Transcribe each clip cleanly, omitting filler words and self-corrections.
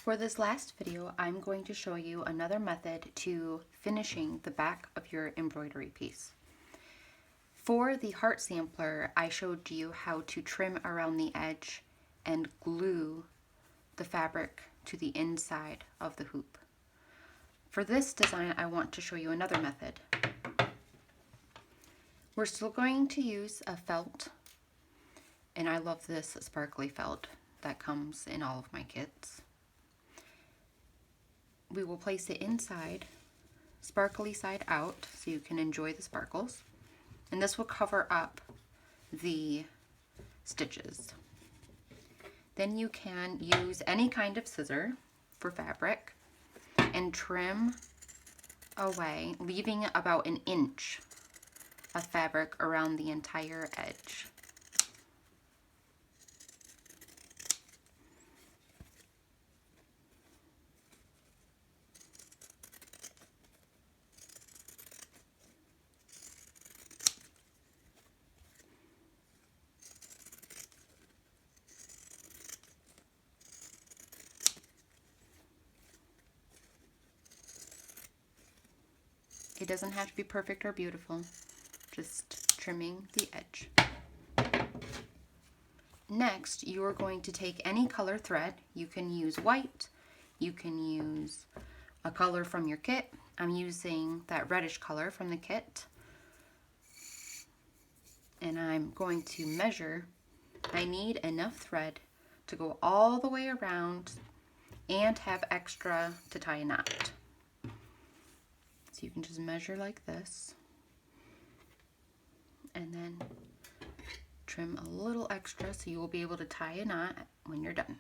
For this last video, I'm going to show you another method to finishing the back of your embroidery piece. For the heart sampler, I showed you how to trim around the edge and glue the fabric to the inside of the hoop. For this design, I want to show you another method. We're still going to use a felt, and I love this sparkly felt that comes in all of my kits. We will place it inside, sparkly side out, so you can enjoy the sparkles. And this will cover up the stitches. Then you can use any kind of scissor for fabric and trim away, leaving about 1 inch of fabric around the entire edge. It doesn't have to be perfect or beautiful, just trimming the edge. Next, you are going to take any color thread. You can use white, you can use a color from your kit. I'm using that reddish color from the kit. And I'm going to measure. I need enough thread to go all the way around and have extra to tie a knot. So you can just measure like this and then trim a little extra so you will be able to tie a knot when you're done.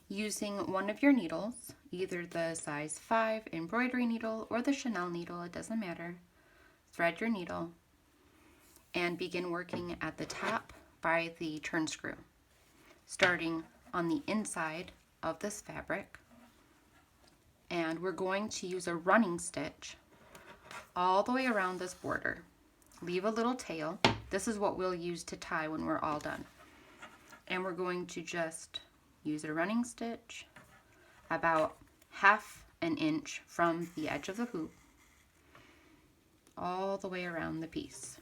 Using one of your needles, either the size 5 embroidery needle or the Chanel needle, it doesn't matter. Thread your needle and begin working at the top by the turn screw, starting on the inside of this fabric. And we're going to use a running stitch all the way around this border. Leave a little tail. This is what we'll use to tie when we're all done. And we're going to just use a running stitch about 1/2 inch from the edge of the hoop all the way around the piece.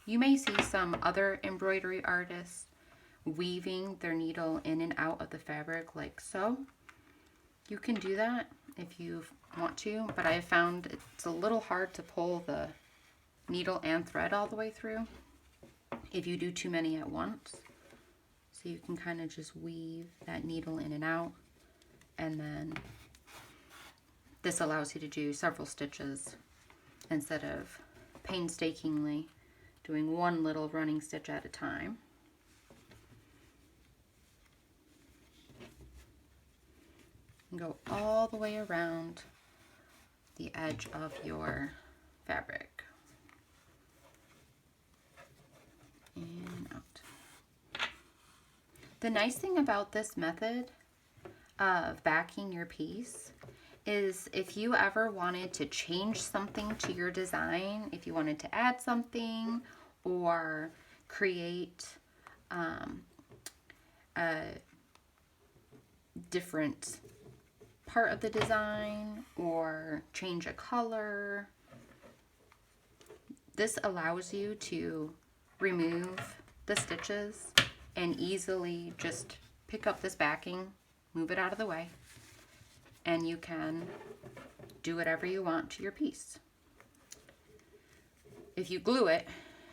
You may see some other embroidery artists weaving their needle in and out of the fabric like so. You can do that if you want to, but I have found it's a little hard to pull the needle and thread all the way through if you do too many at once. So you can kind of just weave that needle in and out, and then this allows you to do several stitches instead of painstakingly doing one little running stitch at a time. And go all the way around the edge of your fabric. And out. The nice thing about this method of backing your piece is if you ever wanted to change something to your design, if you wanted to add something or create a different part of the design or change a color, this allows you to remove the stitches and easily just pick up this backing, move it out of the way, and you can do whatever you want to your piece. If you glue it,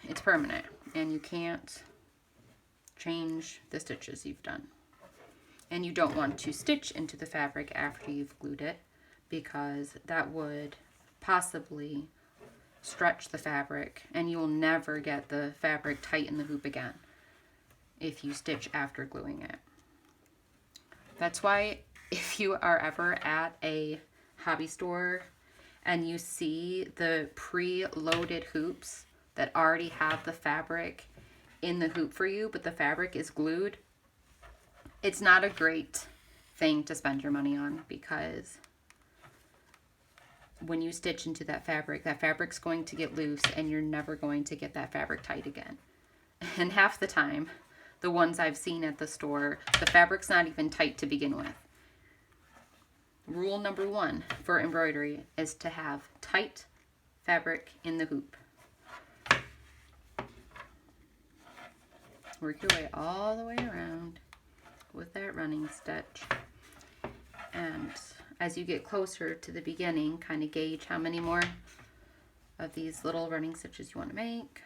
it's permanent and you can't change the stitches you've done. And you don't want to stitch into the fabric after you've glued it, because that would possibly stretch the fabric and you'll never get the fabric tight in the hoop again if you stitch after gluing it. That's why if you are ever at a hobby store and you see the pre-loaded hoops that already have the fabric in the hoop for you, but the fabric is glued, it's not a great thing to spend your money on, because when you stitch into that fabric's going to get loose and you're never going to get that fabric tight again. And half the time, the ones I've seen at the store, the fabric's not even tight to begin with. Rule number 1 for embroidery is to have tight fabric in the hoop. Work your way all the way around with that running stitch. And as you get closer to the beginning, kind of gauge how many more of these little running stitches you want to make.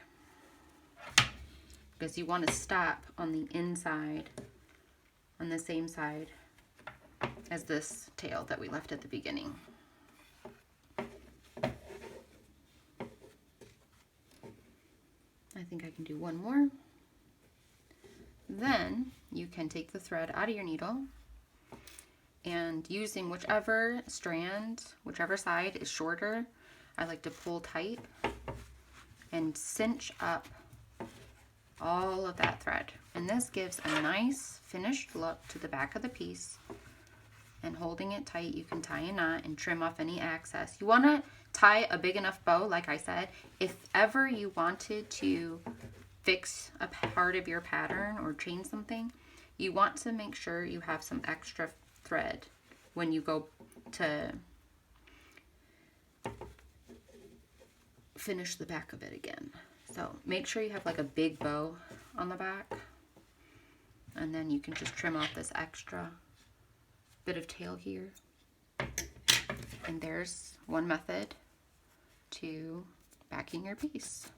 Because you want to stop on the inside, on the same side as this tail that we left at the beginning. I think I can do one more. Then you can take the thread out of your needle and using whichever strand, whichever side is shorter, I like to pull tight and cinch up all of that thread. And this gives a nice finished look to the back of the piece. And holding it tight, you can tie a knot and trim off any excess. You want to tie a big enough bow, like I said. If ever you wanted to fix a part of your pattern or change something, you want to make sure you have some extra thread when you go to finish the back of it again. So make sure you have like a big bow on the back, and then you can just trim off this extra bit of tail here. And there's one method to backing your piece.